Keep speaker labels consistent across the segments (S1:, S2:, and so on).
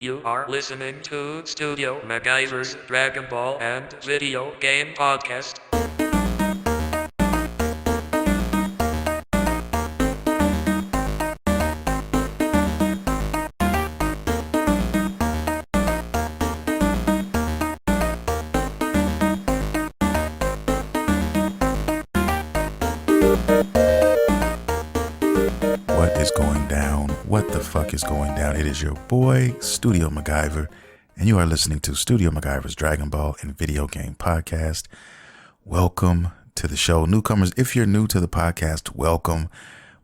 S1: You are listening to Studio MacGyver's Dragon Ball and Video Game Podcast.
S2: What is going down? What the fuck is going down? It is your boy, Studio McGyver, and you are listening to Studio McGyver's Dragon Ball and Video Game Podcast. Welcome to the show. Newcomers, if you're new to the podcast, welcome.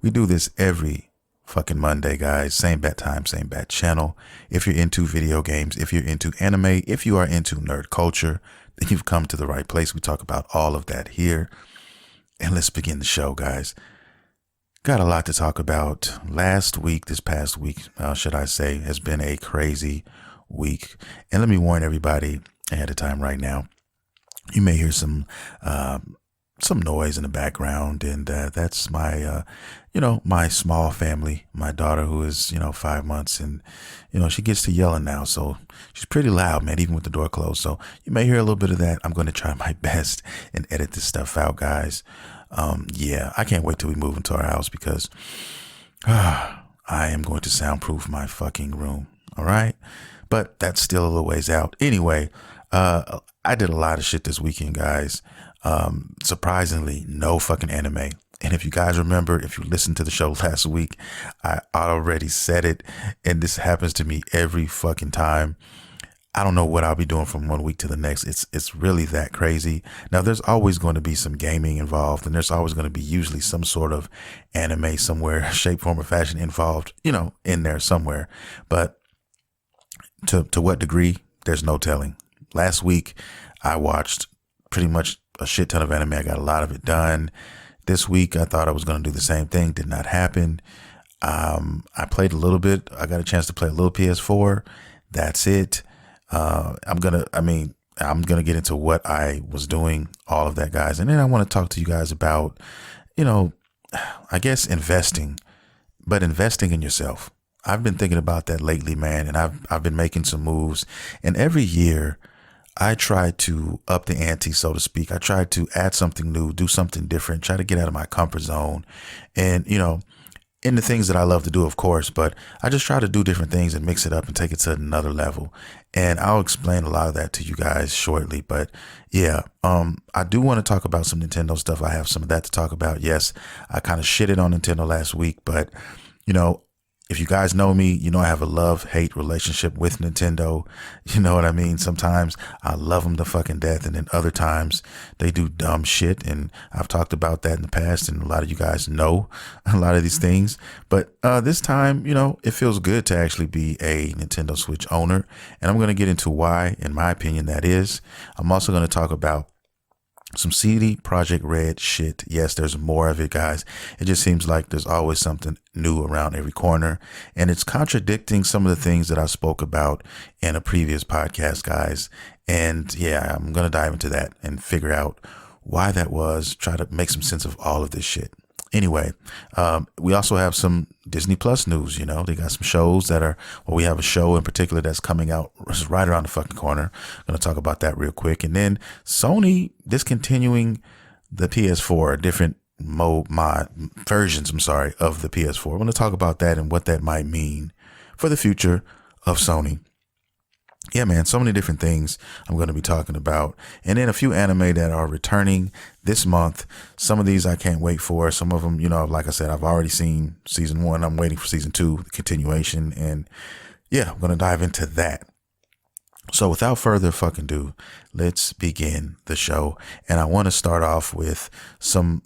S2: We do this every fucking Monday, guys. Same bat time, same bat channel. If you're into video games, if you're into anime, if you are into nerd culture, then you've come to the right place. We talk about all of that here. And let's begin the show, guys. Got a lot to talk about. This past week, should I say, has been a crazy week. And let me warn everybody ahead of time right now. You may hear some noise in the background, and that's my, my small family. My daughter, who is, 5 months, and she gets to yelling now, so she's pretty loud, man, even with the door closed. So you may hear a little bit of that. I'm going to try my best and edit this stuff out, guys. I can't wait till we move into our house because I am going to soundproof my fucking room. All right. But that's still a little ways out. Anyway, I did a lot of shit this weekend, guys. Surprisingly, no fucking anime. And if you guys remember, if you listened to the show last week, I already said it. And this happens to me every fucking time. I don't know what I'll be doing from one week to the next. It's really that crazy. Now, there's always going to be some gaming involved, and there's always going to be usually some sort of anime somewhere, shape, form, or fashion involved, in there somewhere. But to what degree, there's no telling. Last week, I watched pretty much a shit ton of anime. I got a lot of it done. This week, I thought I was going to do the same thing. Did not happen. I played a little bit. I got a chance to play a little PS4. That's it. I'm gonna get into what I was doing, all of that, guys. And then I want to talk to you guys about, I guess investing in yourself. I've been thinking about that lately, man. And I've been making some moves, and every year I try to up the ante, so to speak. I try to add something new, do something different, try to get out of my comfort zone, and, in the things that I love to do, of course, but I just try to do different things and mix it up and take it to another level. And I'll explain a lot of that to you guys shortly. But yeah, I do want to talk about some Nintendo stuff. I have some of that to talk about. Yes, I kind of shitted on Nintendo last week, but if you guys know me, I have a love-hate relationship with Nintendo. You know what I mean? Sometimes I love them to fucking death, and then other times they do dumb shit. And I've talked about that in the past, and a lot of you guys know a lot of these things. But this time, it feels good to actually be a Nintendo Switch owner. And I'm going to get into why, in my opinion, that is. I'm also going to talk about some CD Projetk Red shit. Yes, there's more of it, guys. It just seems like there's always something new around every corner, and it's contradicting some of the things that I spoke about in a previous podcast, guys. And yeah, I'm going to dive into that and figure out why that was, try to make some sense of all of this shit. Anyway, we also have some Disney Plus news. They got some shows we have a show in particular that's coming out right around the fucking corner. I'm going to talk about that real quick. And then Sony discontinuing the PS4, different versions, of the PS4. I'm going to talk about that and what that might mean for the future of Sony. Yeah, man, so many different things I'm going to be talking about. And then a few anime that are returning this month. Some of these I can't wait for. Some of them, like I said, I've already seen season 1. I'm waiting for season 2, the continuation. And yeah, I'm going to dive into that. So without further fucking ado, let's begin the show. And I want to start off with some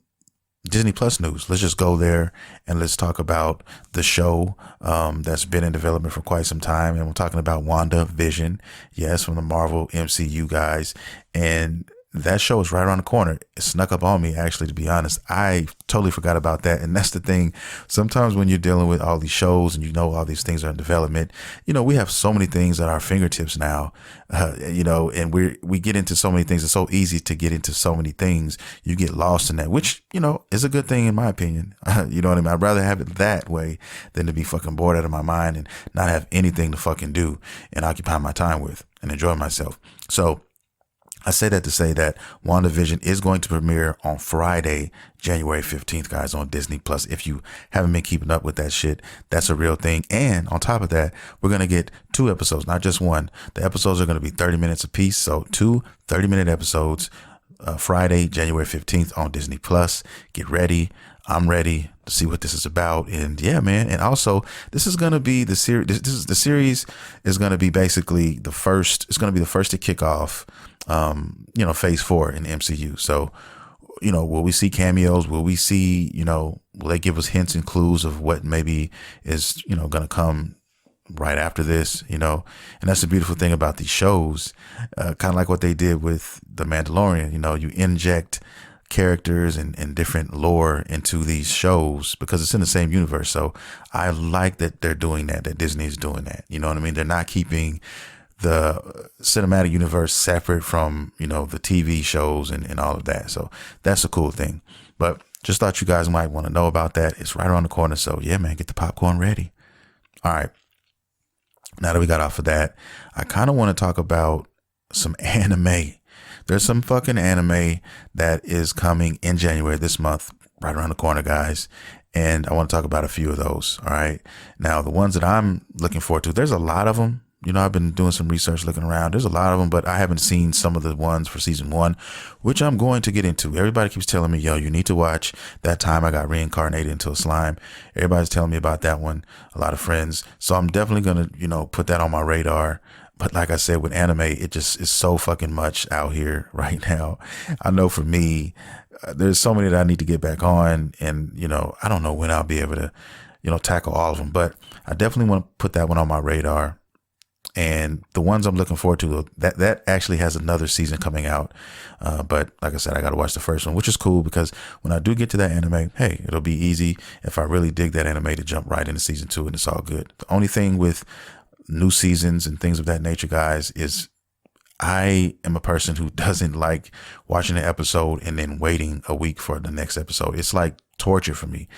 S2: Disney Plus news. Let's just go there and let's talk about the show that's been in development for quite some time. And we're talking about Wanda Vision. Yes, from the Marvel MCU, guys. And that show is right around the corner. It snuck up on me, actually, to be honest. I totally forgot about that. And that's the thing. Sometimes when you're dealing with all these shows and you know all these things are in development, we have so many things at our fingertips now, and we get into so many things. It's so easy to get into so many things. You get lost in that, which, is a good thing in my opinion. You know what I mean? I'd rather have it that way than to be fucking bored out of my mind and not have anything to fucking do and occupy my time with and enjoy myself. So I say that to say that Wanda Vision is going to premiere on Friday, January 15th, guys, on Disney Plus. If you haven't been keeping up with that shit, that's a real thing. And on top of that, we're going to get 2 episodes, not just one. The episodes are going to be 30 minutes apiece. So 2 30-minute episodes, Friday, January 15th on Disney Plus. Get ready. I'm ready to see what this is about. And yeah, man. And also, this is going to be the series. The series is going to be basically the first. It's going to be the first to kick off, phase 4 in the MCU. So, will we see cameos? Will we see, will they give us hints and clues of what maybe is, going to come right after this, and that's the beautiful thing about these shows, kind of like what they did with The Mandalorian. You inject characters and different lore into these shows because it's in the same universe. So I like that they're doing that Disney is doing that. You know what I mean? They're not keeping the cinematic universe separate from, the TV shows and all of that. So that's a cool thing. But just thought you guys might want to know about that. It's right around the corner. So yeah, man, get the popcorn ready. All right. Now that we got off of that, I kind of want to talk about some anime. There's some fucking anime that is coming in January this month, right around the corner, guys. And I want to talk about a few of those. All right. Now, the ones that I'm looking forward to, there's a lot of them. I've been doing some research looking around. There's a lot of them, but I haven't seen some of the ones for season 1, which I'm going to get into. Everybody keeps telling me, yo, you need to watch That Time I Got Reincarnated into a Slime. Everybody's telling me about that one. A lot of friends. So I'm definitely going to, put that on my radar. But like I said, with anime, it just is so fucking much out here right now. I know for me, there's so many that I need to get back on. And, I don't know when I'll be able to, tackle all of them. But I definitely want to put that one on my radar. And the ones I'm looking forward to, that actually has another season coming out. But like I said, I got to watch the first one, which is cool because when I do get to that anime, hey, it'll be easy if I really dig that anime to jump right into season 2 and it's all good. The only thing with new seasons and things of that nature, guys, is I am a person who doesn't like watching an episode and then waiting a week for the next episode. It's like torture for me.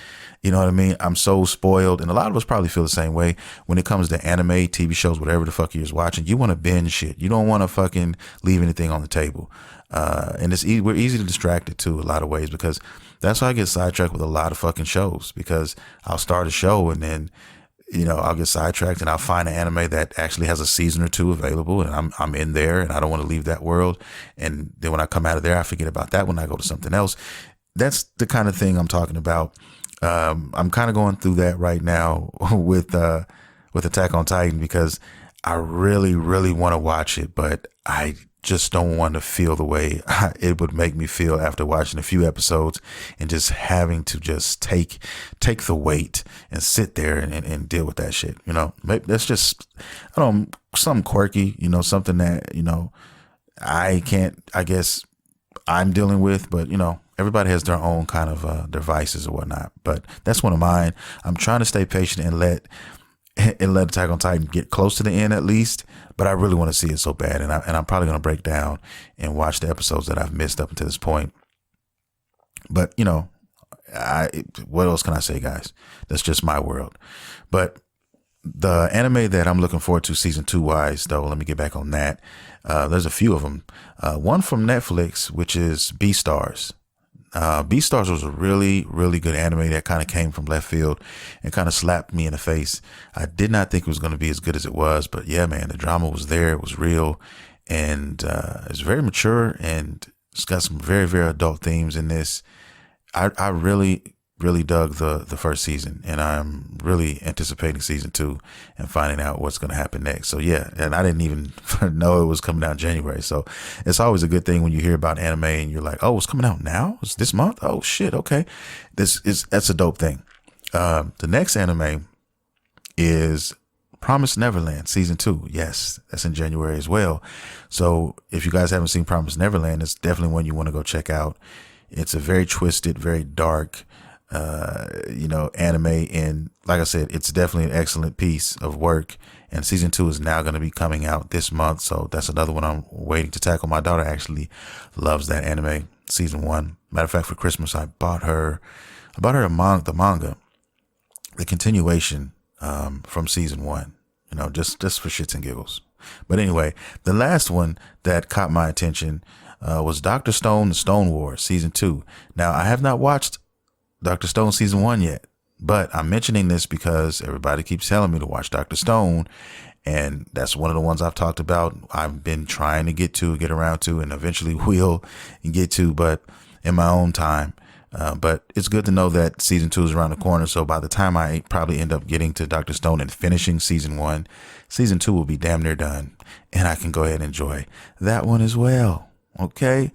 S2: You know what I mean? I'm so spoiled. And a lot of us probably feel the same way when it comes to anime, TV shows, whatever the fuck you're watching. You want to binge shit. You don't want to fucking leave anything on the table. And we're easy to distract it too, a lot of ways, because that's how I get sidetracked with a lot of fucking shows, because I'll start a show and then, I'll get sidetracked and I'll find an anime that actually has a season or 2 available and I'm in there and I don't want to leave that world. And then when I come out of there, I forget about that when I go to something else. That's the kind of thing I'm talking about. I'm kind of going through that right now with Attack on Titan because I really, really want to watch it, but I just don't want to feel the way it would make me feel after watching a few episodes and just having to just take the weight and sit there and deal with that shit. Maybe that's just, I don't know, something quirky, something that, I guess I'm dealing with, but everybody has their own kind of their vices or whatnot. But that's one of mine. I'm trying to stay patient and let Attack on Titan get close to the end at least. But I really want to see it so bad, and I'm probably going to break down and watch the episodes that I've missed up until this point. But what else can I say, guys? That's just my world. But the anime that I'm looking forward to season 2 wise, though, let me get back on that. There's a few of them. One from Netflix, which is Beastars. Beastars was a really, really good anime that kind of came from left field and kind of slapped me in the face. I did not think it was going to be as good as it was, but yeah, man, the drama was there. It was real, and it's very mature, and it's got some very, very adult themes in this. I really, really dug the first season, and I'm really anticipating season 2 and finding out what's going to happen next. So yeah, and I didn't even know it was coming out in January. So it's always a good thing when you hear about anime and you're like, oh, it's coming out now? It's this month? Oh shit. Okay. That's a dope thing. The next anime is Promised Neverland season 2. Yes, that's in January as well. So if you guys haven't seen Promised Neverland, it's definitely one you want to go check out. It's a very twisted, very dark, anime. And like I said, it's definitely an excellent piece of work. And season 2 is now going to be coming out this month. So that's another one I'm waiting to tackle. My daughter actually loves that anime, season 1. Matter of fact, for Christmas, I bought her the manga, the continuation from season 1, just for shits and giggles. But anyway, the last one that caught my attention was Dr. Stone, the Stone Wars, season 2. Now, I have not watched Dr. Stone season 1 yet, but I'm mentioning this because everybody keeps telling me to watch Dr. Stone. And that's one of the ones I've talked about. I've been trying to get around to, and eventually will get to, but in my own time. But it's good to know that season 2 is around the corner. So by the time I probably end up getting to Dr. Stone and finishing season 1, season 2 will be damn near done. And I can go ahead and enjoy that one as well. Okay.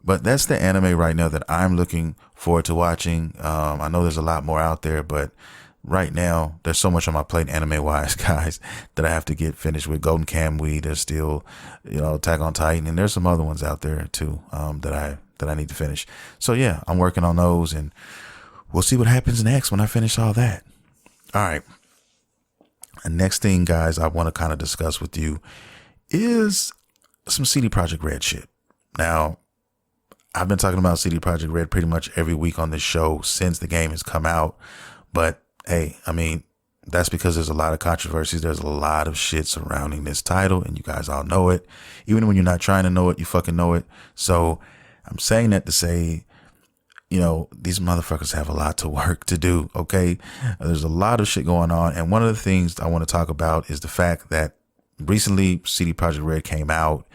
S2: But that's the anime right now that I'm looking forward to watching. I know there's a lot more out there, but right now there's so much on my plate anime wise, guys, that I have to get finished with. Golden Kamuy, there's still, Attack on Titan, and there's some other ones out there too, that I need to finish. So yeah, I'm working on those, and we'll see what happens next when I finish all that. All right. And next thing, guys, I want to kind of discuss with you is some CD Projetk Red shit. Now, I've been talking about CD Projetk Red pretty much every week on this show since the game has come out. But hey, I mean, that's because there's a lot of controversies. There's a lot of shit surrounding this title, and you guys all know it. Even when you're not trying to know it, you fucking know it. So I'm saying that to say, these motherfuckers have a lot to work to do. Okay. There's a lot of shit going on. And one of the things I want to talk about is the fact that recently CD Projetk Red came out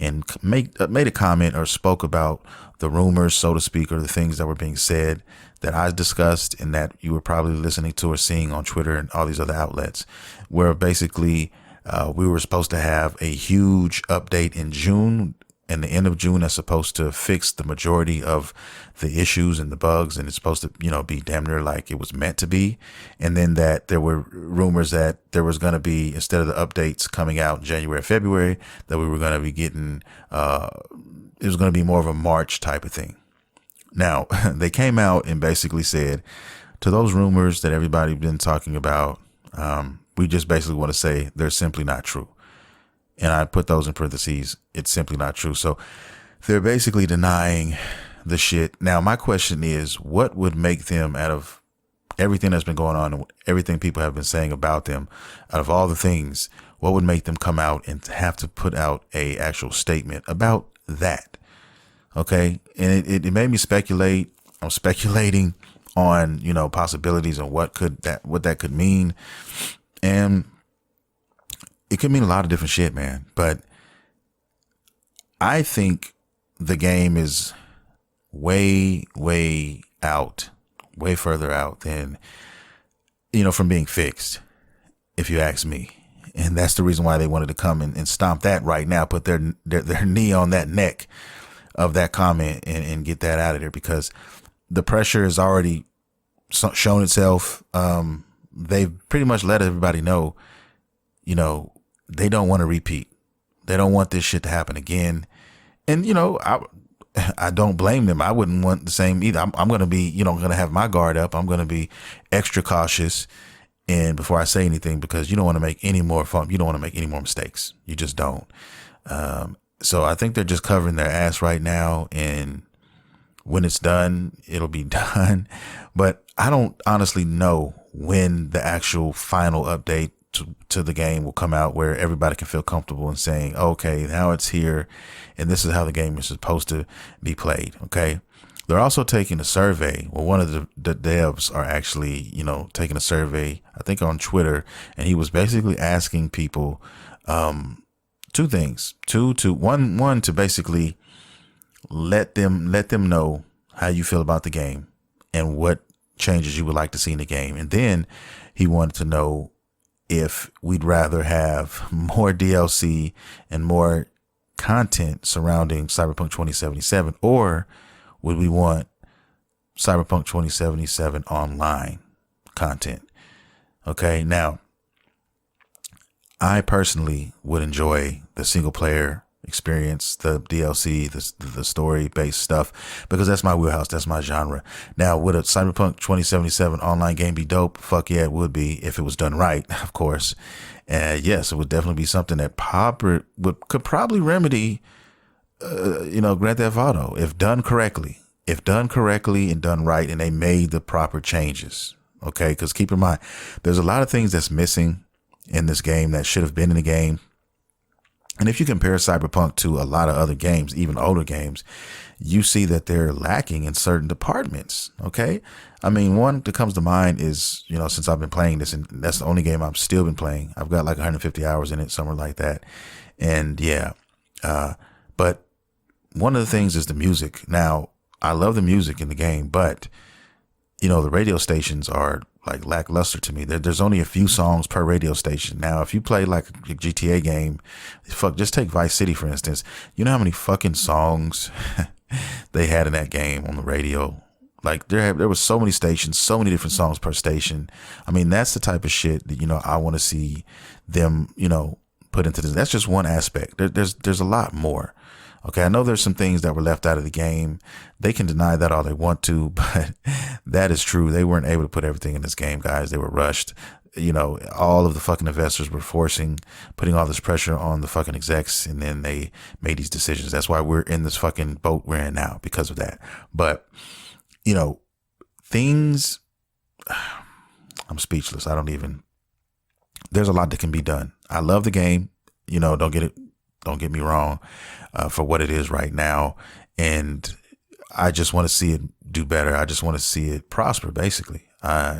S2: and made a comment or spoke about the rumors, so to speak, or the things that were being said that I discussed and that you were probably listening to or seeing on Twitter and all these other outlets, where basically we were supposed to have a huge update in June and the end of June that's supposed to fix the majority of the issues and the bugs. And it's supposed to, be damn near like it was meant to be. And then that there were rumors that there was going to be, instead of the updates coming out in January, February, that we were going to be getting, it was going to be more of a March type of thing. Now, they came out and basically said, to those rumors that everybody's been talking about, we just basically want to say they're simply not true. And I put those in parentheses. It's simply not true. So they're basically denying the shit. Now, my question is, what would make them, out of everything that's been going on and everything people have been saying about them, out of all the things, what would make them come out and have to put out a actual statement about that? Okay. And it made me speculate. I'm speculating on, possibilities and what that could mean. And it could mean a lot of different shit, man. But I think the game is way, way out, way further out than, from being fixed, if you ask me. And that's the reason why they wanted to come and stomp that right now, put their knee on that neck of that comment and get that out of there, because the pressure has already shown itself. They've pretty much let everybody know, they don't want to repeat. They don't want this shit to happen again. And, I don't blame them. I wouldn't want the same either. I'm going to be, going to have my guard up. I'm going to be extra cautious. And before I say anything, because you don't want to make any more fun. You don't want to make any more mistakes. You just don't. So I think they're just covering their ass right now. And when it's done, it'll be done. But I don't honestly know when the actual final update to the game will come out, where everybody can feel comfortable in saying, okay, now it's here and this is how the game is supposed to be played. Okay. They're also taking a survey. Well, one of the devs are actually, taking a survey, I think on Twitter, and he was basically asking people, two things, one to basically let them know how you feel about the game and what changes you would like to see in the game. And then he wanted to know if we'd rather have more DLC and more content surrounding Cyberpunk 2077, or would we want Cyberpunk 2077 online content? Okay. Now, I personally would enjoy the single player experience, the DLC, the story based stuff, because that's my wheelhouse. That's my genre. Now, would a Cyberpunk 2077 online game be dope? Fuck yeah, it would be if it was done right, of course. And yes, it would definitely be something that could probably remedy, Grand Theft Auto if done correctly. If done correctly and done right, and they made the proper changes. Okay, because keep in mind, there's a lot of things that's missing in this game that should have been in the game. And if you compare Cyberpunk to a lot of other games, even older games, you see that they're lacking in certain departments. Okay. I mean, one that comes to mind is, since I've been playing this, and that's the only game I've still been playing. I've got like 150 hours in it, somewhere like that. And yeah. But one of the things is the music. Now, I love the music in the game, but the radio stations are like lackluster to me. There's only a few songs per radio station. Now, if you play like a GTA game, just take Vice City, for instance. You know how many fucking songs they had in that game on the radio? Like there was so many stations, so many different songs per station. I mean, that's the type of shit that, I want to see them, put into this. That's just one aspect. There's a lot more. Okay, I know there's some things that were left out of the game. They can deny that all they want to, but that is true. They weren't able to put everything in this game, guys. They were rushed. All of the fucking investors were putting all this pressure on the fucking execs, and then they made these decisions. That's why we're in this fucking boat we're in now, because of that. But, things, I'm speechless. There's a lot that can be done. I love the game. Don't get me wrong, for what it is right now. And I just want to see it do better. I just want to see it prosper, basically.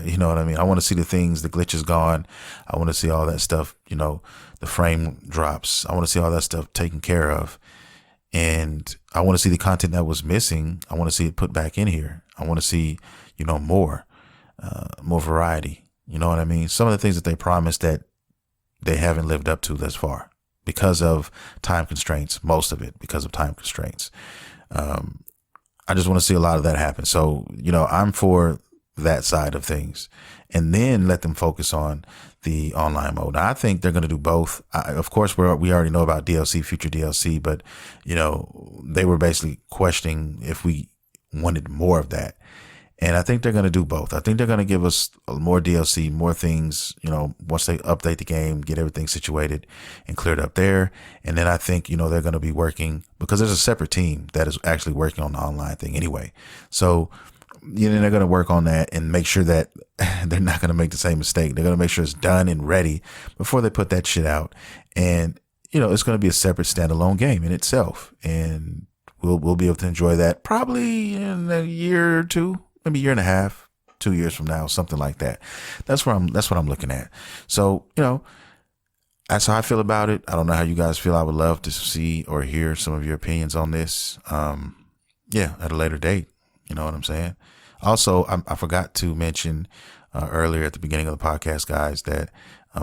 S2: You know what I mean? I want to see the things, the glitches gone. I want to see all that stuff, the frame drops. I want to see all that stuff taken care of. And I want to see the content that was missing. I want to see it put back in here. I want to see, more variety. You know what I mean? Some of the things that they promised that they haven't lived up to thus far, because of time constraints, most of it because of time constraints. I just want to see a lot of that happen. So, I'm for that side of things, and then let them focus on the online mode. Now, I think they're going to do both. Of course, we already know about DLC, future DLC, but, they were basically questioning if we wanted more of that. And I think they're going to do both. I think they're going to give us more DLC, more things, once they update the game, get everything situated and cleared up there. And then I think, they're going to be working, because there's a separate team that is actually working on the online thing anyway. So, they're going to work on that and make sure that they're not going to make the same mistake. They're going to make sure it's done and ready before they put that shit out. And, it's going to be a separate standalone game in itself. And we'll be able to enjoy that probably in a year or two. Maybe a year and a half, 2 years from now, something like that. That's what I'm looking at. So, that's how I feel about it. I don't know how you guys feel. I would love to see or hear some of your opinions on this. At a later date. You know what I'm saying? Also, I forgot to mention earlier at the beginning of the podcast, guys, that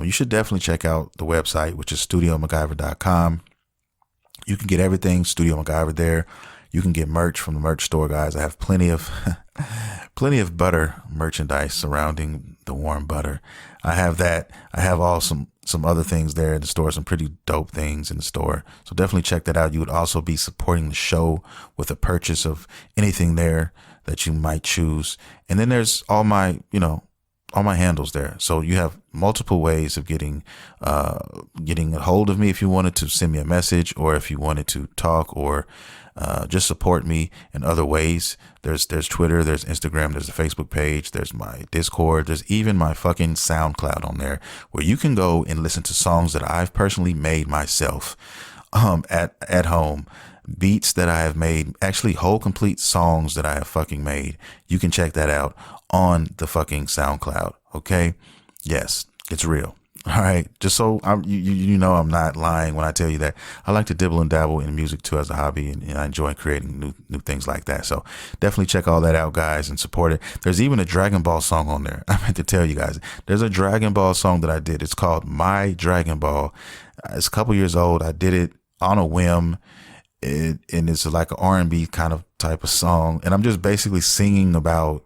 S2: you should definitely check out the website, which is StudioMguyvR.com. You can get everything Studio MacGyver there. You can get merch from the merch store, guys. I have plenty of butter merchandise surrounding the warm butter. I have that. I have some other things there in the store, some pretty dope things in the store. So definitely check that out. You would also be supporting the show with a purchase of anything there that you might choose. And then there's all my handles there. So you have multiple ways of getting a hold of me if you wanted to send me a message, or if you wanted to talk, or just support me in other ways. There's Twitter, there's Instagram, there's a Facebook page, there's my Discord, there's even my fucking SoundCloud on there, where you can go and listen to songs that I've personally made myself at home. Beats that I have made, actually whole complete songs that I have fucking made. You can check that out on the fucking SoundCloud. Okay. Yes, it's real. All right. Just so I'm not lying when I tell you that I like to dibble and dabble in music too as a hobby, and I enjoy creating new things like that. So definitely check all that out, guys, and support it. There's even a Dragon Ball song on there. I meant to tell you guys, there's a Dragon Ball song that I did. It's called My Dragon Ball. It's a couple years old. I did it on a whim. And it's like an R&B kind of type of song. And I'm just basically singing about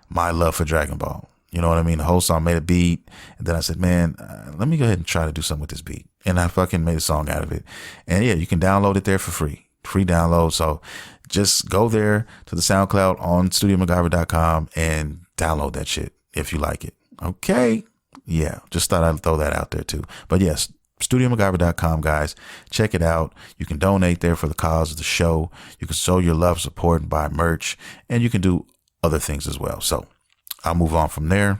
S2: my love for Dragon Ball. You know what I mean? The whole song, made a beat. And then I said, man, let me go ahead and try to do something with this beat. And I fucking made a song out of it. And yeah, you can download it there for free download. So just go there to the SoundCloud on StudioMguyvR.com and download that shit if you like it. Okay. Yeah. Just thought I'd throw that out there too. But yes, StudioMguyvR.com, guys. Check it out. You can donate there for the cause of the show. You can show your love, support, and buy merch. And you can do other things as well. So I'll move on from there.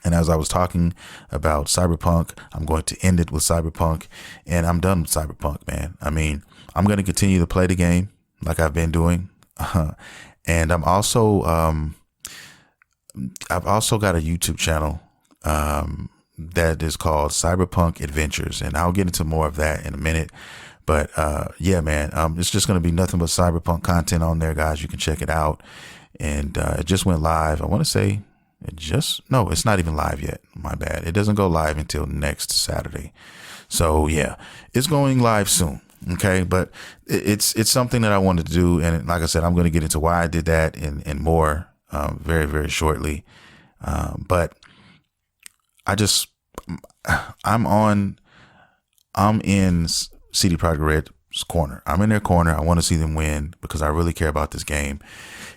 S2: And as I was talking about Cyberpunk, I'm going to end it with Cyberpunk. And I'm done with Cyberpunk, man. I mean, I'm going to continue to play the game like I've been doing. And I've also got a YouTube channel that is called Cyberpunk Adventures. And I'll get into more of that in a minute. But yeah, man, it's just going to be nothing but Cyberpunk content on there, guys. You can check it out. And it just went live. I want to say no, it's not even live yet. My bad. It doesn't go live until next Saturday. So yeah, it's going live soon. Okay. But it's something that I wanted to do. And like I said, I'm going to get into why I did that and more very, very shortly. But I'm in CD Projetk Red's corner. I'm in their corner. I want to see them win because I really care about this game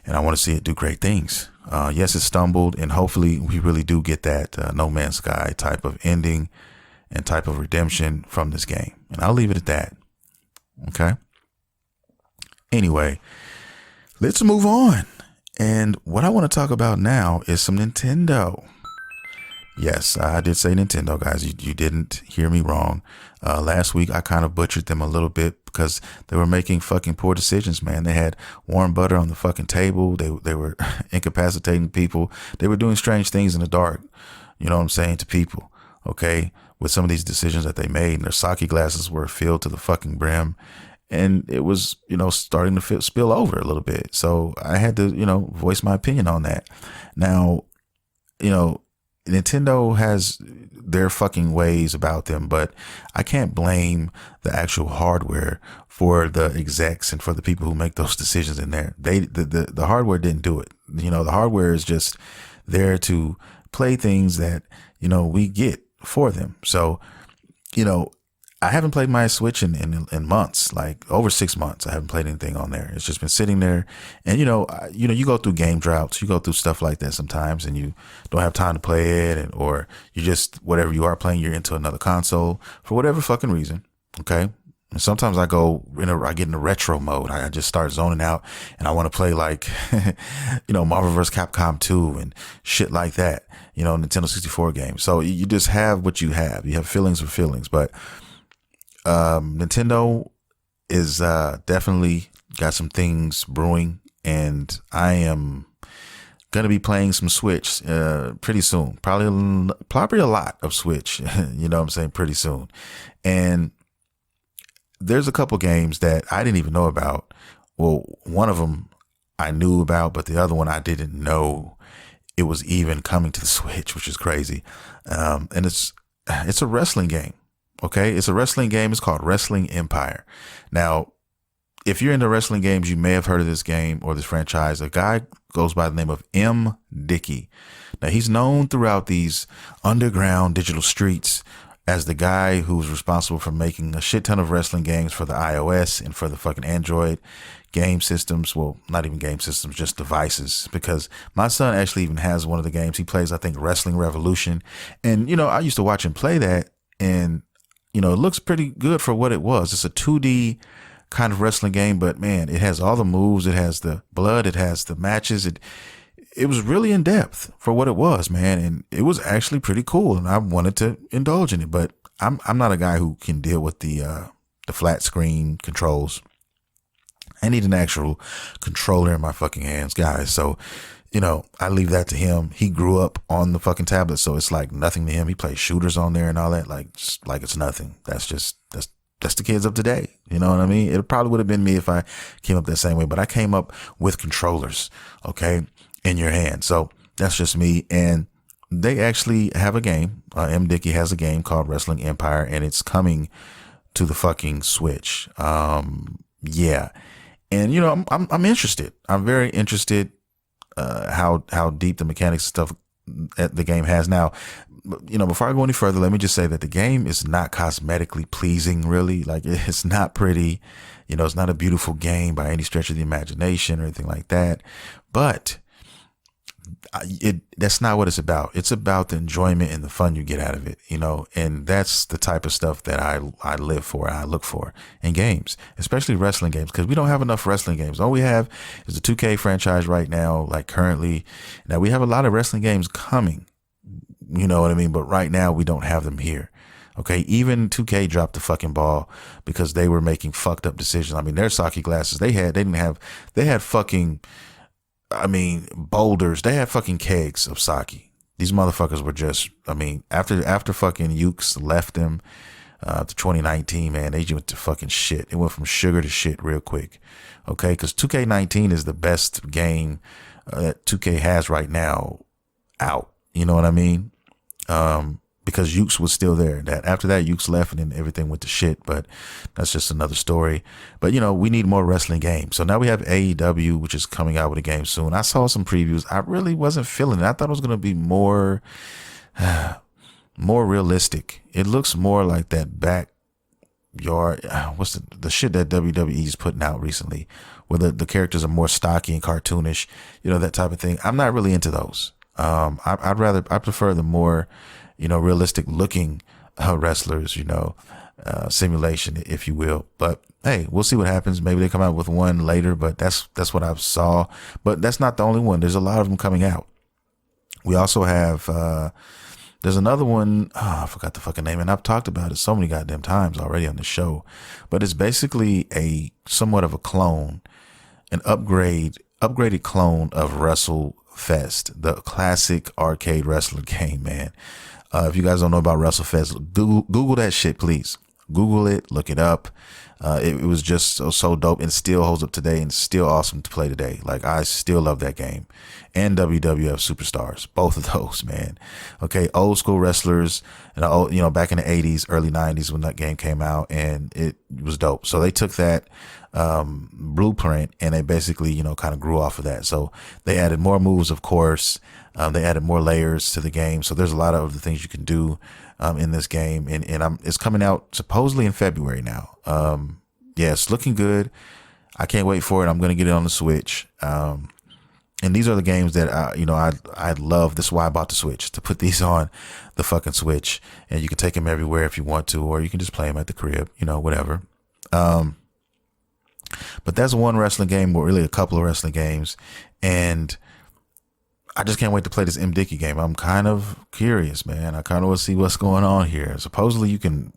S2: and I want to see it do great things. Yes, it stumbled, and hopefully we really do get that No Man's Sky type of ending and type of redemption from this game. And I'll leave it at that. Okay. Anyway, let's move on. And what I want to talk about now is some Nintendo. Yes, I did say Nintendo, guys. You didn't hear me wrong. Last week, I kind of butchered them a little bit because they were making fucking poor decisions, man. They had warm butter on the fucking table. They were incapacitating people. They were doing strange things in the dark, you know what I'm saying, to people, okay, with some of these decisions that they made. And their sake glasses were filled to the fucking brim. And it was, starting to spill over a little bit. So I had to, voice my opinion on that. Now, Nintendo has their fucking ways about them, but I can't blame the actual hardware for the execs and for the people who make those decisions in there. The hardware didn't do it. The hardware is just there to play things that, we get for them. So, I haven't played my Switch in months, like over 6 months. I haven't played anything on there. It's just been sitting there. And, you go through game droughts. You go through stuff like that sometimes and you don't have time to play it, or you just, whatever you are playing, you're into another console for whatever fucking reason. Okay. And sometimes I get in a retro mode. I just start zoning out and I want to play like, Marvel vs. Capcom 2 and shit like that, Nintendo 64 games. So you just have what you have. You have feelings for feelings, but Nintendo is definitely got some things brewing, and I am gonna be playing some Switch pretty soon. Probably a lot of Switch. You know what I'm saying? Pretty soon. And there's a couple games that I didn't even know about. Well, one of them I knew about, but the other one I didn't know it was even coming to the Switch, which is crazy. And it's a wrestling game. Okay, it's a wrestling game. It's called Wrestling Empire. Now, if you're into wrestling games, you may have heard of this game or this franchise. A guy goes by the name of M. Dickey. Now, he's known throughout these underground digital streets as the guy who's responsible for making a shit ton of wrestling games for the iOS and for the fucking Android game systems. Well, not even game systems, just devices. Because my son actually even has one of the games. He plays, I think, Wrestling Revolution. And, I used to watch him play that, and it looks pretty good for what it was. It's a 2D kind of wrestling game, but man, it has all the moves. It has the blood. It has the matches. It was really in depth for what it was, man. And it was actually pretty cool. And I wanted to indulge in it, but I'm not a guy who can deal with the flat screen controls. I need an actual controller in my fucking hands, guys. So, I leave that to him. He grew up on the fucking tablet, so it's like nothing to him. He plays shooters on there and all that, like it's nothing. That's the kids of today. You know what I mean? It probably would have been me if I came up that same way, but I came up with controllers, okay, in your hand. So that's just me. And they actually have a game. M. Dickey has a game called Wrestling Empire, and it's coming to the fucking Switch. Yeah. And I'm interested. I'm very interested. How deep the mechanics and stuff the game has. Now, before I go any further, let me just say that the game is not cosmetically pleasing, really. Like, it's not pretty, it's not a beautiful game by any stretch of the imagination or anything like that. But that's not what it's about. It's about the enjoyment and the fun you get out of it, and that's the type of stuff that I live for and I look for in games, especially wrestling games, because we don't have enough wrestling games. All we have is the 2K franchise right now, like currently. Now we have a lot of wrestling games coming, you know what I mean? But right now we don't have them here. Okay, even 2K dropped the fucking ball because they were making fucked up decisions. I mean, their sake glasses they had fucking, boulders. They had fucking kegs of sake. These motherfuckers were just, after fucking Ukes left them to 2019, man, they just went to fucking shit. It went from sugar to shit real quick. Okay, because 2K19 is the best game that 2K has right now out. You know what I mean? Because Ukes was still there. That after that, Ukes left and then everything went to shit. But that's just another story. But we need more wrestling games. So now we have AEW, which is coming out with a game soon. I saw some previews. I really wasn't feeling it. I thought it was going to be more realistic. It looks more like that backyard. What's the shit that WWE is putting out recently, where the characters are more stocky and cartoonish. That type of thing. I'm not really into those. I prefer the more, realistic looking wrestlers, simulation, if you will. But hey, we'll see what happens. Maybe they come out with one later, but that's what I saw. But that's not the only one. There's a lot of them coming out. We also have, there's another one. Oh, I forgot the fucking name, and I've talked about it so many goddamn times already on the show, but it's basically a somewhat of a clone, an upgraded clone of WrestleFest, the classic arcade wrestler game, man. If you guys don't know about WrestleFest, Google that shit, please. Google it, look it up. It was just so dope, and still holds up today, and still awesome to play today. Like, I still love that game. And WWF Superstars, both of those, man. Okay, old school wrestlers, and back in the 80s, early 90s when that game came out, and it was dope. So they took that blueprint and they basically, kind of grew off of that. So they added more moves, of course. They added more layers to the game. So there's a lot of other things you can do in this game. And it's coming out supposedly in February now. Yeah, it's looking good. I can't wait for it. I'm going to get it on the Switch. And these are the games that I love. This is why I bought the Switch, to put these on the fucking Switch. And you can take them everywhere if you want to, or you can just play them at the crib, whatever. But that's one wrestling game, or really a couple of wrestling games. And I just can't wait to play this M. Dickey game. I'm kind of curious, man. I kind of want to see what's going on here. Supposedly you can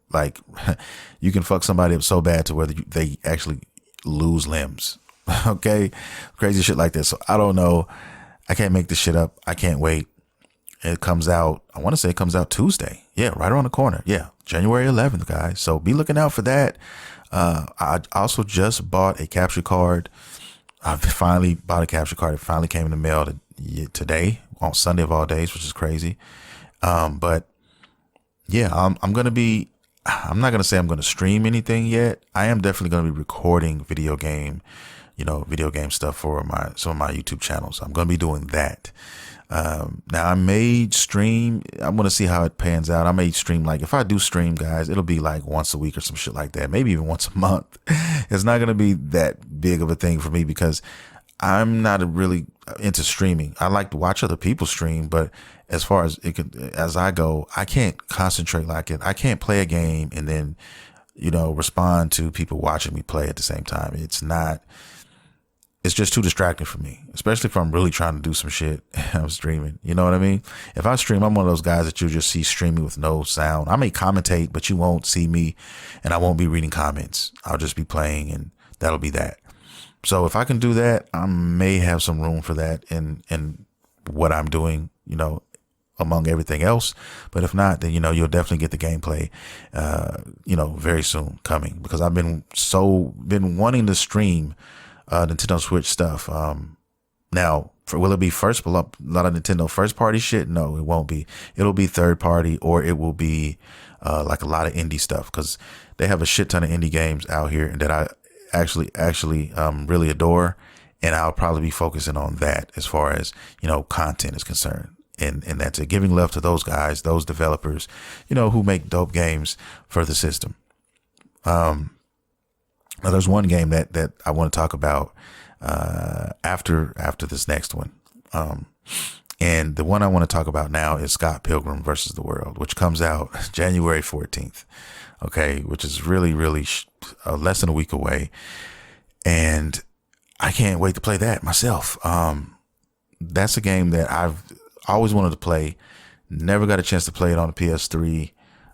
S2: you can fuck somebody up so bad to where they actually lose limbs. Okay. Crazy shit like this. So I don't know. I can't make this shit up. I can't wait. It comes out, I want to say it comes out Tuesday. Yeah. Right around the corner. Yeah. January 11th, guys. So be looking out for that. I also just bought a capture card. I finally bought a capture card. It finally came in the mail today, on Sunday of all days, which is crazy. But yeah, I'm not going to say I'm going to stream anything yet. I am definitely going to be recording video game stuff for some of my YouTube channels. I'm going to be doing that. Now I may stream. I'm going to see how it pans out. I may stream, like, if I do stream, guys, it'll be like once a week or some shit like that. Maybe even once a month. It's not going to be that big of a thing for me because I'm not really into streaming. I like to watch other people stream, but as far as as I go, I can't concentrate like it. I can't play a game and then, respond to people watching me play at the same time. It's just too distracting for me, especially if I'm really trying to do some shit. I'm streaming. You know what I mean? If I stream, I'm one of those guys that you'll just see streaming with no sound. I may commentate, but you won't see me, and I won't be reading comments. I'll just be playing, and that'll be that. So if I can do that, I may have some room for that in what I'm doing, among everything else. But if not, then, you'll definitely get the gameplay, very soon coming, because I've been wanting to stream Nintendo Switch stuff. Now, will it be a lot of Nintendo first party shit? No, it won't be. It'll be third party, or it will be like a lot of indie stuff, because they have a shit ton of indie games out here that I actually really adore, and I'll probably be focusing on that as far as content is concerned. And that's it. Giving love to those guys, those developers, who make dope games for the system. Now there's one game that I want to talk about after this next one. And the one I want to talk about now is Scott Pilgrim versus the World, which comes out January 14th. Okay, which is really, really less than a week away. And I can't wait to play that myself. That's a game that I've always wanted to play. Never got a chance to play it on the PS3.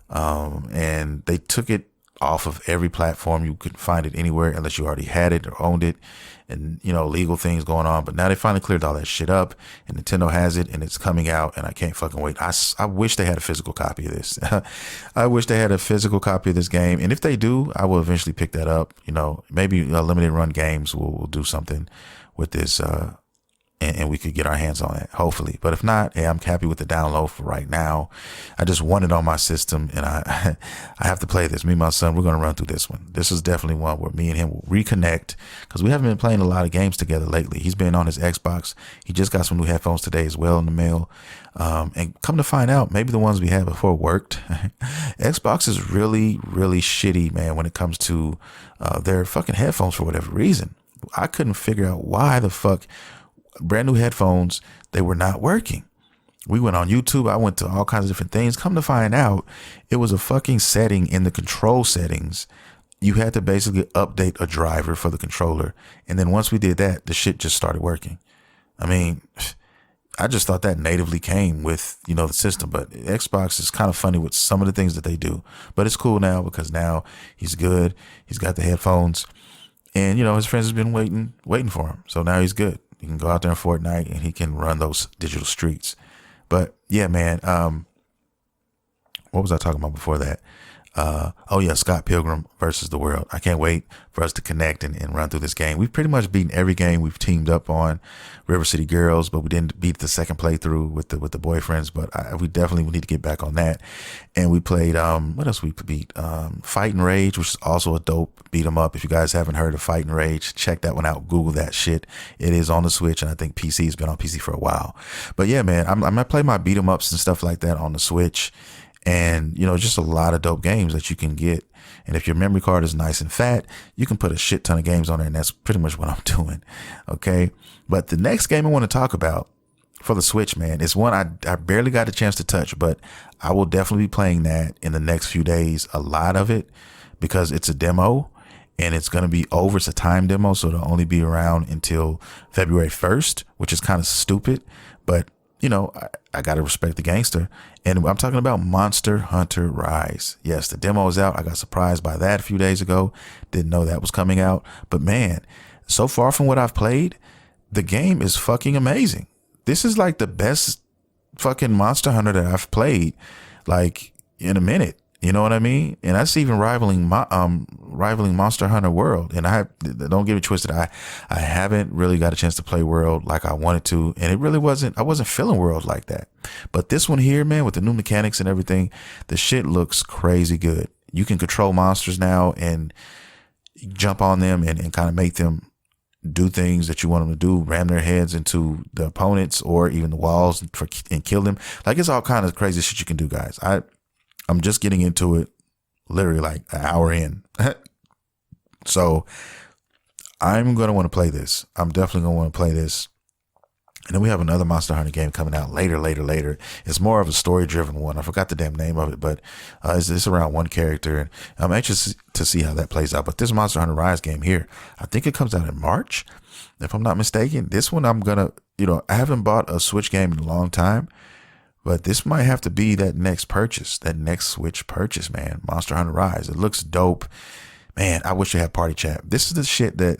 S2: And they took it off of every platform. You couldn't find it anywhere unless you already had it or owned it, and legal things going on. But now they finally cleared all that shit up, and Nintendo has it, and it's coming out, and I can't fucking wait. I wish they had a physical copy of this. I wish they had a physical copy of this game, and if they do, I will eventually pick that up. Maybe limited run games will do something with this, and we could get our hands on it, hopefully. But if not, hey, I'm happy with the download for right now. I just want it on my system, and I have to play this. Me and my son, we're going to run through this one. This is definitely one where me and him will reconnect, because we haven't been playing a lot of games together lately. He's been on his Xbox. He just got some new headphones today as well in the mail. And come to find out, maybe the ones we had before worked. Xbox is really, really shitty, man, when it comes to their fucking headphones for whatever reason. I couldn't figure out why the fuck brand new headphones, they were not working. We went on YouTube. I went to all kinds of different things. Come to find out, it was a fucking setting in the control settings. You had to basically update a driver for the controller. And then once we did that, the shit just started working. I mean, I just thought that natively came with, the system. But Xbox is kind of funny with some of the things that they do. But it's cool now, because now he's good. He's got the headphones. And, his friends have been waiting for him. So now he's good. He can go out there in Fortnite, and he can run those digital streets. But yeah, man, what was I talking about before that? Scott Pilgrim versus the World. I can't wait for us to connect and run through this game. We've pretty much beaten every game we've teamed up on. River City Girls, but we didn't beat the second playthrough with the boyfriends. But we definitely need to get back on that. And we played what else we beat? Fight and Rage, which is also a dope beat 'em up. If you guys haven't heard of Fight and Rage, check that one out. Google that shit. It is on the Switch, and I think PC has been on PC for a while. But yeah, man, I'm gonna play my beat 'em ups and stuff like that on the Switch. And, just a lot of dope games that you can get. And if your memory card is nice and fat, you can put a shit ton of games on there. And that's pretty much what I'm doing. Okay. But the next game I want to talk about for the Switch, man, is one I barely got a chance to touch, but I will definitely be playing that in the next few days. A lot of it, because it's a demo and it's going to be over. It's a time demo. So it'll only be around until February 1st, which is kind of stupid, but I got to respect the gangster. And I'm talking about Monster Hunter Rise. Yes, the demo is out. I got surprised by that a few days ago. Didn't know that was coming out. But man, so far from what I've played, the game is fucking amazing. This is like the best fucking Monster Hunter that I've played like in a minute. You know what I mean? And that's even rivaling Monster Hunter World. And don't get it twisted. I haven't really got a chance to play World like I wanted to. And it really I wasn't feeling World like that. But this one here, man, with the new mechanics and everything, the shit looks crazy good. You can control monsters now and jump on them and kind of make them do things that you want them to do, ram their heads into the opponents or even the walls and kill them. Like, it's all kind of crazy shit you can do, guys. I'm just getting into it literally like an hour in. So I'm going to want to play this. I'm definitely going to want to play this. And then we have another Monster Hunter game coming out later. It's more of a story-driven one. I forgot the damn name of it, but it's around one character. And I'm anxious to see how that plays out. But this Monster Hunter Rise game here, I think it comes out in March, if I'm not mistaken. This one I'm going to, I haven't bought a Switch game in a long time. But this might have to be that next Switch purchase, man. Monster Hunter Rise. It looks dope. Man, I wish I had party chat. This is the shit that,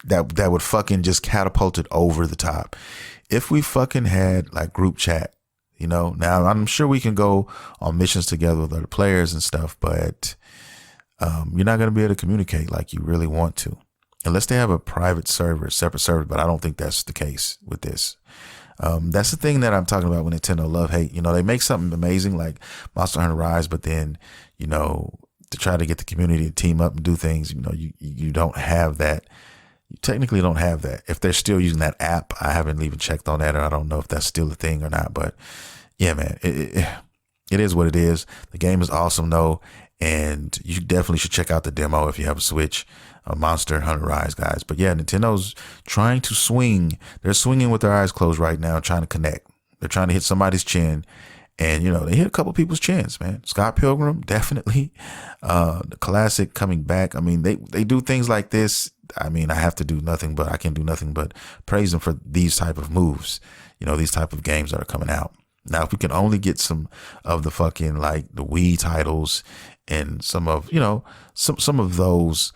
S2: that would fucking just catapult it over the top. If we fucking had like group chat, now I'm sure we can go on missions together with other players and stuff, but you're not going to be able to communicate like you really want to. Unless they have a private server, separate server, but I don't think that's the case with this. That's the thing that I'm talking about when Nintendo love-hate. They make something amazing like Monster Hunter Rise, but then, to try to get the community to team up and do things, you don't have that You technically don't have that. If they're still using that app, I haven't even checked on that, or I don't know if that's still a thing or not. But yeah, man, it is what it is. The game is awesome though, and you definitely should check out the demo if you have a Switch. Monster Hunter Rise, guys. But yeah, Nintendo's trying to swing. They're swinging with their eyes closed right now, trying to connect. They're trying to hit somebody's chin. And, you know, they hit a couple people's chins, man. Scott Pilgrim, definitely. The classic coming back. I mean, they do things like this. I mean, I can do nothing but praise them for these type of moves, you know, these type of games that are coming out. Now, if we can only get some of the fucking, like, the Wii titles and some of, you know, some of those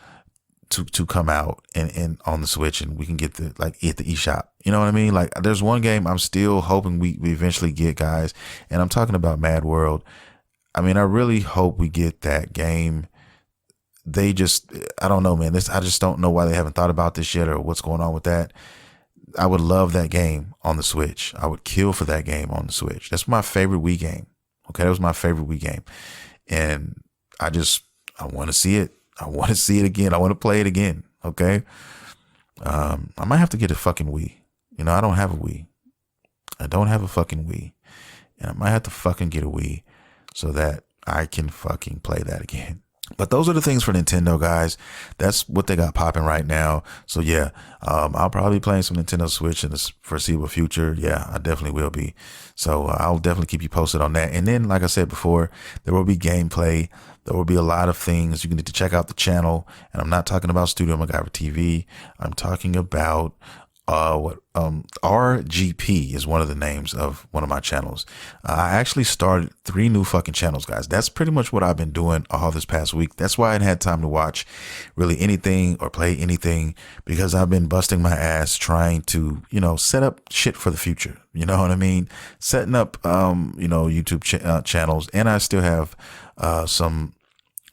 S2: to come out and on the Switch, and we can get the eShop. You know what I mean? Like, there's one game I'm still hoping we eventually get, guys, and I'm talking about Mad World. I mean, I really hope we get that game. I don't know, man. I just don't know why they haven't thought about this yet or what's going on with that. I would love that game on the Switch. I would kill for that game on the Switch. That's my favorite Wii game. Okay, that was my favorite Wii game, and I want to see it. I want to see it again. I want to play it again. Okay. I might have to get a fucking Wii. You know, I don't have a Wii. I don't have a fucking Wii. And I might have to fucking get a Wii so that I can fucking play that again. But those are the things for Nintendo, guys. That's what they got popping right now. So yeah, I'll probably be playing some Nintendo Switch in the foreseeable future. Yeah, I definitely will be. So I'll definitely keep you posted on that. And then, like I said before, there will be gameplay. There will be a lot of things. You can need to check out the channel. And I'm not talking about Studio MacGyver TV. I'm talking about RGP is one of the names of one of my channels. I actually started 3 new fucking channels, guys. That's pretty much what I've been doing all this past week. That's why I hadn't had time to watch really anything or play anything, because I've been busting my ass trying to, you know, set up shit for the future. You know what I mean? Setting up, you know, YouTube channels, and I still have some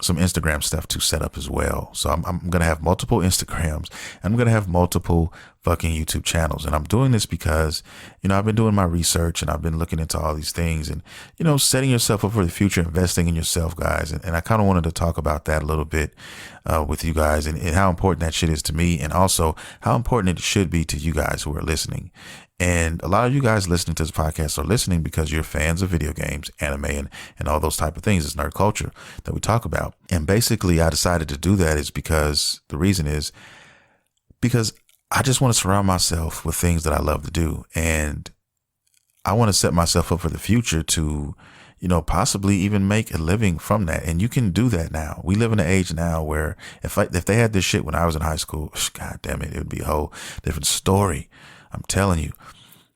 S2: Instagram stuff to set up as well. So I'm going to have multiple Instagrams. I'm going to have multiple fucking YouTube channels. And I'm doing this because, you know, I've been doing my research and I've been looking into all these things and, you know, setting yourself up for the future, investing in yourself, guys. And I kind of wanted to talk about that a little bit with you guys and how important that shit is to me, and also how important it should be to you guys who are listening. And a lot of you guys listening to this podcast are listening because you're fans of video games, anime, and all those type of things. It's nerd culture that we talk about. And basically, I decided to do that is because I just want to surround myself with things that I love to do. And I want to set myself up for the future to, you know, possibly even make a living from that. And you can do that now. We live in an age now where if they had this shit when I was in high school, God damn it, it would be a whole different story. I'm telling you.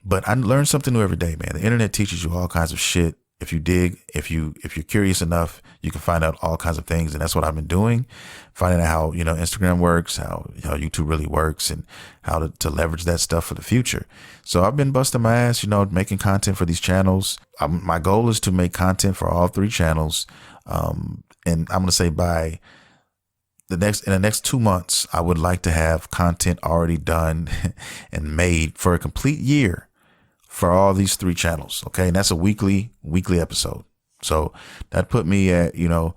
S2: But I learn something new every day, man. The internet teaches you all kinds of shit. If you dig, if you're curious enough, you can find out all kinds of things. And that's what I've been doing, finding out how, you know, Instagram works, how YouTube really works, and how to leverage that stuff for the future. So I've been busting my ass, you know, making content for these channels. My goal is to make content for all 3 channels. And I'm going to say by in the next 2 months, I would like to have content already done and made for a complete year for all these 3 channels. Okay. And that's a weekly episode. So that put me at, you know,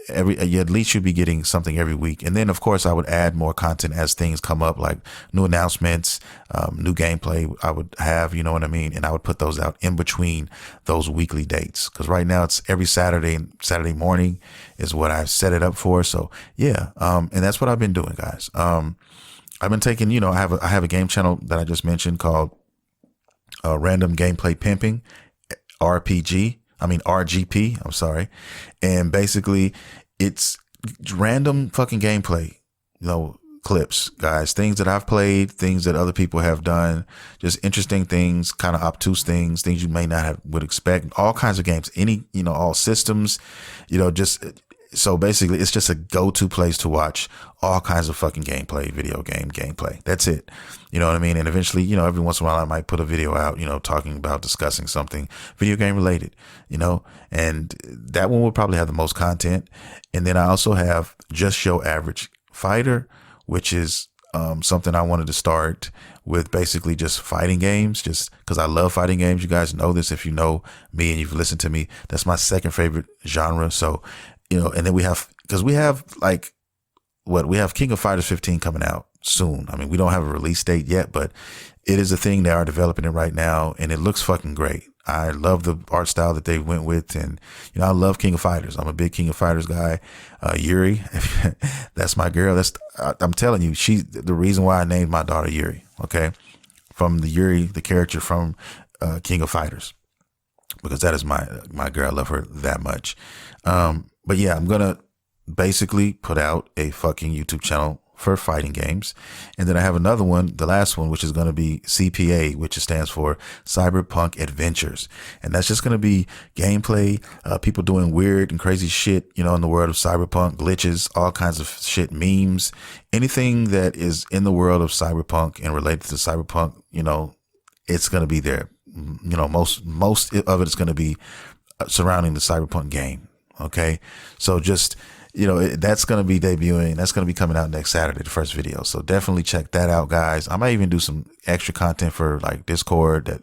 S2: at least you'd be getting something every week. And then of course I would add more content as things come up, like new announcements, new gameplay I would have, you know what I mean? And I would put those out in between those weekly dates. Cause right now it's every Saturday morning is what I've set it up for. So yeah. And that's what I've been doing, guys. I've been taking, you know, I have a game channel that I just mentioned called Random Gameplay Pimping, RGP, I'm sorry. And basically it's random fucking gameplay, you know, clips, guys, things that I've played, things that other people have done, just interesting things, kind of obtuse things you may not would expect, all kinds of games, you know, all systems, you know, just so basically it's just a go-to place to watch all kinds of fucking video game gameplay. That's it. You know what I mean? And eventually, you know, every once in a while I might put a video out, you know, discussing something video game related, you know, and that one will probably have the most content. And then I also have Just Show Average Fighter, which is something I wanted to start with, basically just fighting games, just because I love fighting games. You guys know this. If you know me and you've listened to me, that's my second favorite genre. So, you know, and then we have King of Fighters 15 coming out. soon. I mean, we don't have a release date yet, but it is a thing. They are developing it right now, and it looks fucking great. I love the art style that they went with, and I love King of Fighters. I'm a big King of Fighters guy. Yuri, that's my girl. I'm telling you, she's the reason why I named my daughter Yuri. Okay, from the Yuri, the character from King of Fighters, because that is my girl. I love her that much. But yeah, I'm gonna basically put out a fucking YouTube channel for fighting games. And then I have another one, the last one, which is going to be CPA, which stands for Cyberpunk Adventures. And that's just going to be gameplay, people doing weird and crazy shit, in the world of cyberpunk, glitches, all kinds of shit, memes, anything that is in the world of cyberpunk and related to cyberpunk, it's going to be there. Most of it is going to be surrounding the cyberpunk game. Okay. So just, that's going to be debuting. That's going to be coming out next Saturday, the first video. So definitely check that out, guys. I might even do some extra content for like Discord that,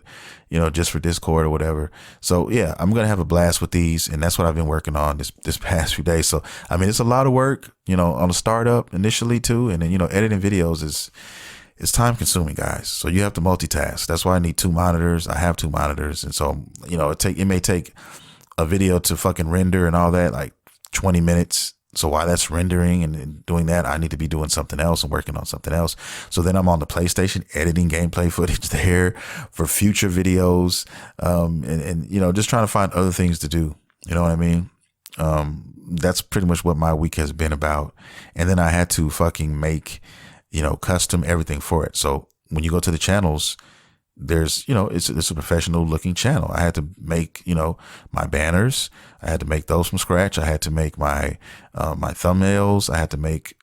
S2: just for Discord or whatever. So yeah, I'm going to have a blast with these. And that's what I've been working on this past few days. So, I mean, it's a lot of work, on the startup initially too. And then, editing videos it's time consuming, guys. So you have to multitask. That's why I need 2 monitors. I have 2 monitors. And so, it may take a video to fucking render and all that, like 20 minutes. So while that's rendering and doing that, I need to be doing something else and working on something else. So then I'm on the PlayStation editing gameplay footage there for future videos. And just trying to find other things to do. You know what I mean? That's pretty much what my week has been about. And then I had to fucking make, custom everything for it. So when you go to the channels, there's, it's a professional looking channel. I had to make, my banners. I had to make those from scratch. I had to make my thumbnails. I had to make,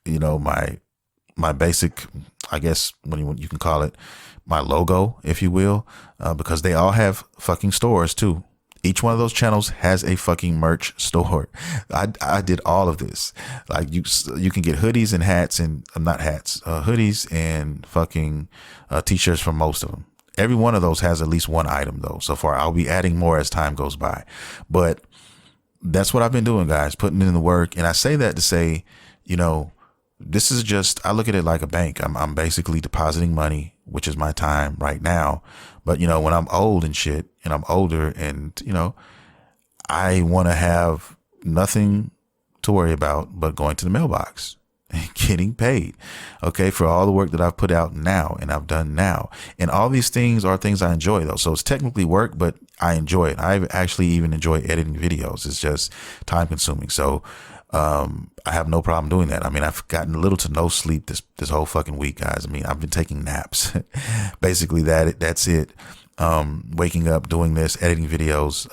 S2: my basic, I guess what you can call it, my logo, if you will, because they all have fucking stores too. Each one of those channels has a fucking merch store. I did all of this. Like you can get hoodies and hats and not hats, hoodies and fucking t-shirts from most of them. Every one of those has at least one item though. So far, I'll be adding more as time goes by, but that's what I've been doing, guys, putting in the work. And I say that to say, this is just, I look at it like a bank. I'm basically depositing money, which is my time right now. But, when I'm old and shit and I'm older and, I want to have nothing to worry about but going to the mailbox and getting paid, okay, for all the work that I've put out now and I've done now. And all these things are things I enjoy though. So it's technically work, but I enjoy it. I actually even enjoy editing videos. It's just time consuming. So, I have no problem doing that. I mean, I've gotten little to no sleep this whole fucking week, guys. I mean, I've been taking naps. Basically that's it. Waking up, doing this, editing videos,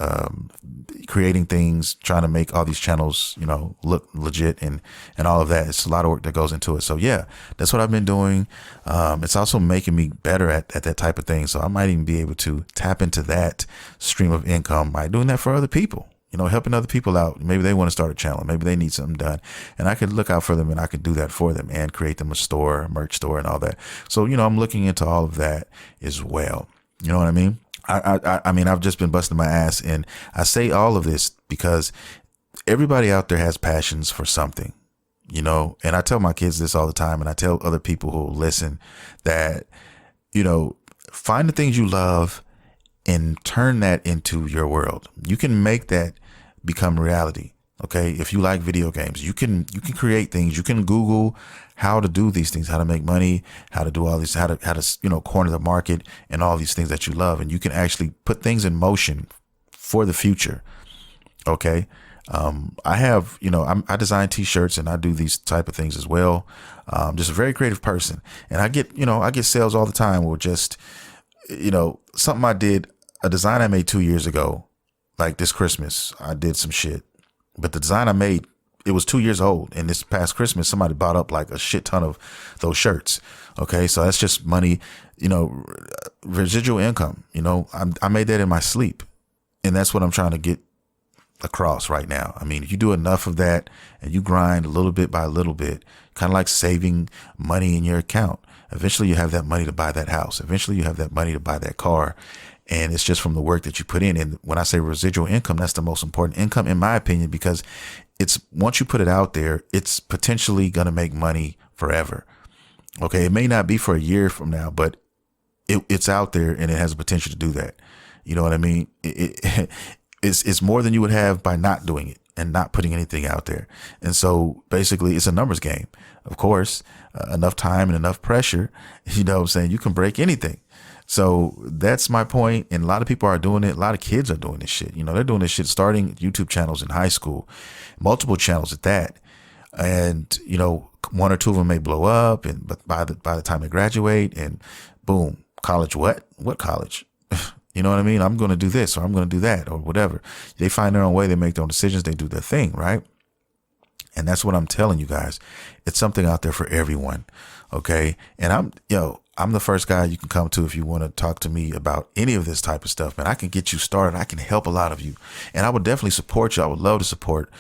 S2: creating things, trying to make all these channels, look legit and all of that. It's a lot of work that goes into it. So yeah, that's what I've been doing. It's also making me better at that type of thing. So I might even be able to tap into that stream of income by doing that for other people. Helping other people out. Maybe they want to start a channel. Maybe they need something done, and I could look out for them and I could do that for them and create them a store, a merch store and all that. So, I'm looking into all of that as well. You know what I mean? I mean, I've just been busting my ass, and I say all of this because everybody out there has passions for something, and I tell my kids this all the time, and I tell other people who listen that, find the things you love and turn that into your world. You can make that become reality. Okay. If you like video games, you can create things. You can Google how to do these things, how to make money, how to do all these, how to, corner the market and all these things that you love. And you can actually put things in motion for the future. Okay. I have, I design t-shirts and I do these type of things as well. Just a very creative person. And I get sales all the time where just, something I did, a design I made 2 years ago, like this Christmas, I did some shit, but the design I made, it was 2 years old. And this past Christmas, somebody bought up like a shit ton of those shirts. Okay. So that's just money, residual income, I made that in my sleep, and that's what I'm trying to get across right now. I mean, if you do enough of that and you grind a little bit by a little bit, kind of like saving money in your account, eventually you have that money to buy that house. Eventually you have that money to buy that car. And it's just from the work that you put in. And when I say residual income, that's the most important income, in my opinion, because it's once you put it out there, it's potentially going to make money forever. Okay. It may not be for a year from now, but it's out there and it has the potential to do that. You know what I mean? It's more than you would have by not doing it and not putting anything out there. And so basically it's a numbers game. Of course, enough time and enough pressure, you know what I'm saying? You can break anything. So that's my point. And a lot of people are doing it. A lot of kids are doing this shit. You know, they're doing this shit, starting YouTube channels in high school, multiple channels at that. And, you know, one or two of them may blow up, and but by the time they graduate, and boom, college, what college? You know what I mean? I'm going to do this, or I'm going to do that, or whatever. They find their own way. They make their own decisions. They do their thing, right? And that's what I'm telling you guys. It's something out there for everyone. Okay. And I'm the first guy you can come to if you want to talk to me about any of this type of stuff, man. I can get you started. I can help a lot of you, and I would definitely support you. I would love to support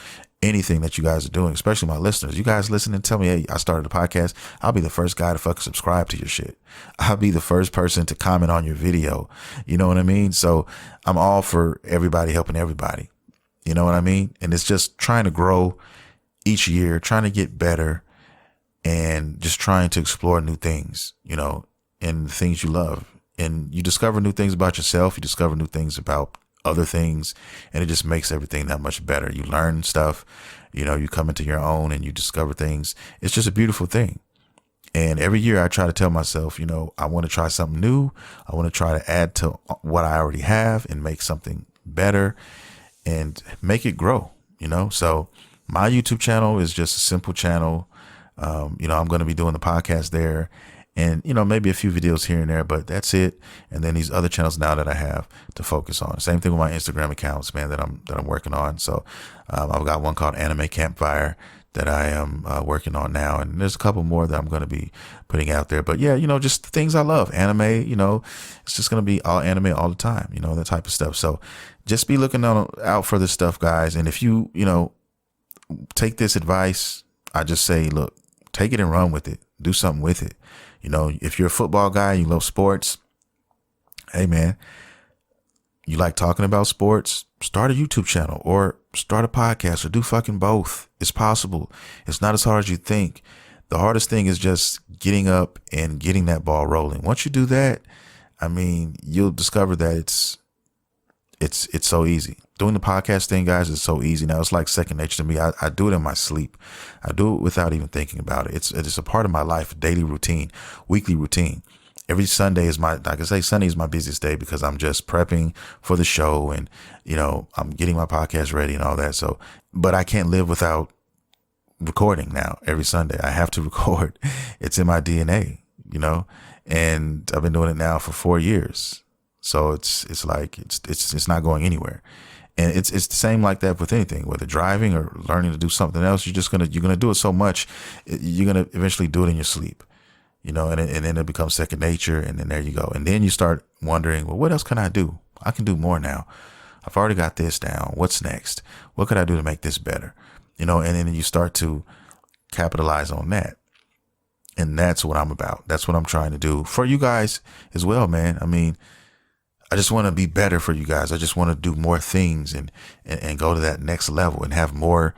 S2: anything that you guys are doing, especially my listeners. You guys listen and tell me, hey, I started a podcast. I'll be the first guy to fucking subscribe to your shit. I'll be the first person to comment on your video. You know what I mean? So I'm all for everybody helping everybody. You know what I mean? And it's just trying to grow each year, trying to get better, and just trying to explore new things, you know, and things you love. And you discover new things about yourself. You discover new things about other things, and it just makes everything that much better. You learn stuff, you know, you come into your own and you discover things. It's just a beautiful thing. And every year I try to tell myself, you know, I want to try something new. I want to try to add to what I already have and make something better and make it grow, you know? So my YouTube channel is just a simple channel. You know, I'm going to be doing the podcast there, and, you know, maybe a few videos here and there, but that's it. And then these other channels now that I have to focus on. Same thing with my Instagram accounts, man, that I'm working on. So I've got one called Anime Campfire that I am working on now. And there's a couple more that I'm going to be putting out there. But yeah, you know, just the things I love. Anime, you know, it's just going to be all anime all the time, you know, that type of stuff. So just be looking out for this stuff, guys. And if you know, take this advice, I just say, look, take it and run with it. Do something with it. You know, if you're a football guy, you love sports. Hey, man, you like talking about sports? Start a YouTube channel or start a podcast, or do fucking both. It's possible. It's not as hard as you think. The hardest thing is just getting up and getting that ball rolling. Once you do that, I mean, you'll discover that it's so easy. Doing the podcast thing, guys, is so easy now. It's like second nature to me. I do it in my sleep. I do it without even thinking about it. It's a part of my life, daily routine, weekly routine. Every Sunday is like I say, Sunday is my busiest day because I'm just prepping for the show, and, you know, I'm getting my podcast ready and all that. So, but I can't live without recording now. Every Sunday I have to record. It's in my DNA, you know, and I've been doing it now for 4 years. So it's like, it's not going anywhere. And it's the same like that with anything, whether driving or learning to do something else. You're going to do it so much, you're going to eventually do it in your sleep, you know, and then it becomes second nature. And then there you go. And then you start wondering, well, what else can I do? I can do more now. I've already got this down. What's next? What could I do to make this better? You know, and then you start to capitalize on that. And that's what I'm about. That's what I'm trying to do for you guys as well, man. I mean, I just want to be better for you guys. I just want to do more things and go to that next level and have more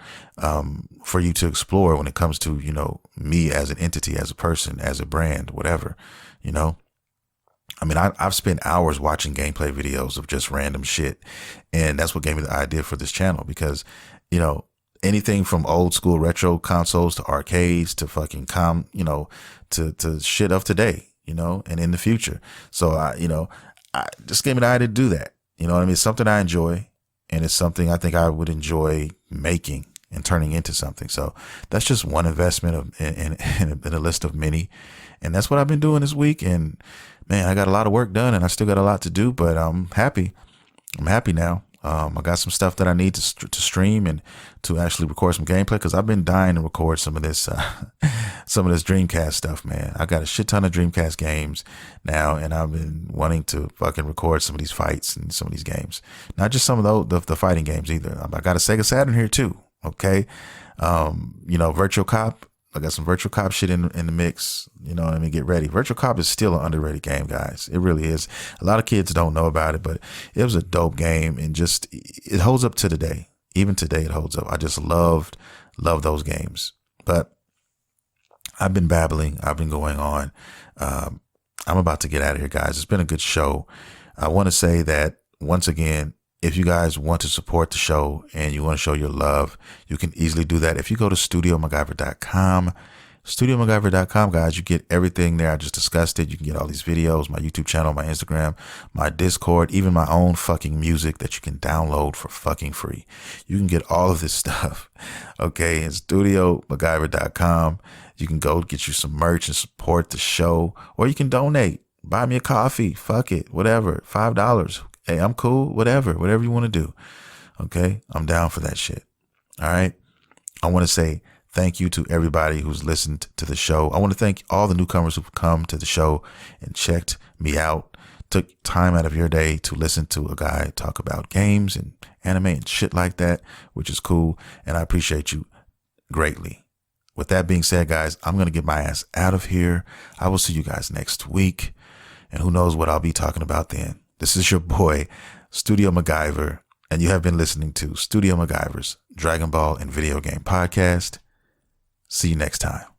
S2: for you to explore when it comes to, you know, me as an entity, as a person, as a brand, whatever, you know. I mean, I've spent hours watching gameplay videos of just random shit. And that's what gave me the idea for this channel, because, you know, anything from old school retro consoles to arcades to fucking to shit of today, you know, and in the future. So I just gave me the idea to do that. You know what I mean? It's something I enjoy, and it's something I think I would enjoy making and turning into something. So that's just one investment in a list of many. And that's what I've been doing this week. And man, I got a lot of work done, and I still got a lot to do, but I'm happy. I'm happy now. I got some stuff that I need to stream and to actually record some gameplay, because I've been dying to record some of this Dreamcast stuff, man. I got a shit ton of Dreamcast games now, and I've been wanting to fucking record some of these fights and some of these games. Not just some of the fighting games either. I got a Sega Saturn here too. Okay. You know, Virtual Cop. I got some Virtual Cop shit in the mix. You know what I mean? Get ready. Virtual Cop is still an underrated game, guys. It really is. A lot of kids don't know about it, but it was a dope game, and just, it holds up to today. Even today it holds up. I just love those games. But I've been babbling. I've been going on. I'm about to get out of here, guys. It's been a good show. I want to say that once again, if you guys want to support the show and you want to show your love, you can easily do that. If you go to StudioMguyvR.com, StudioMaguyver.com, guys, you get everything there. I just discussed it. You can get all these videos, my YouTube channel, my Instagram, my Discord, even my own fucking music that you can download for fucking free. You can get all of this stuff, okay, in StudioMaguyver.com. You can go get you some merch and support the show, or you can donate. Buy me a coffee. Fuck it. Whatever. $5. Hey, I'm cool. Whatever you want to do. Okay. I'm down for that shit. All right. I want to say thank you to everybody who's listened to the show. I want to thank all the newcomers who've come to the show and checked me out, took time out of your day to listen to a guy talk about games and anime and shit like that, which is cool. And I appreciate you greatly. With that being said, guys, I'm going to get my ass out of here. I will see you guys next week. And who knows what I'll be talking about then. This is your boy, Studio MacGyver, and you have been listening to Studio MacGyver's Dragon Ball and Video Game Podcast. See you next time.